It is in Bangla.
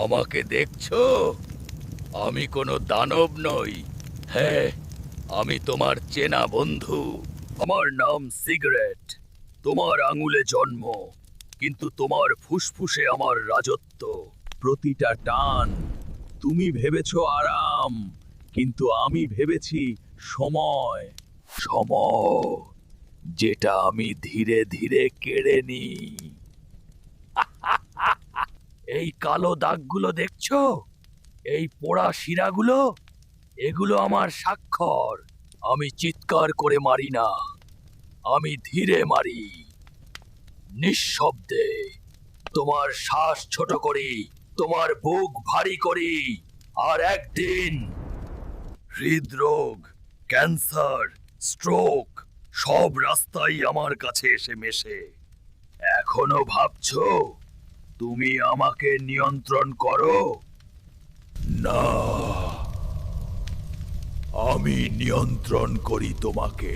আমাকে দেখছো? আমি কোনো দানব নই। হ্যাঁ, আমি তোমার চেনা বন্ধু। আমার নাম সিগারেট। তোমার আঙুলে জন্ম, কিন্তু তোমার ফুসফুসে আমার রাজত্ব। প্রতিটা টান। তুমি ভেবেছো আরাম, কিন্তু আমি ভেবেছি সময়। সময়, যেটা আমি ধীরে ধীরে কেড়ে নিই। এই কালো দাগগুলো দেখছো? এই পোড়া শিরাগুলো, এগুলো আমার স্বাক্ষর। আমি চিৎকার করে মারি না, আমি ধীরে মারি, নিঃশব্দে। তোমার শ্বাস ছোট করি, তোমার বুক ভারী করি। আর একদিন হৃদরোগ, ক্যান্সার, স্ট্রোক, সব রাস্তাই আমার কাছে এসে মেশে। এখনো ভাবছো তুমি আমাকে নিয়ন্ত্রণ করো? না, আমি নিয়ন্ত্রণ করি তোমাকে।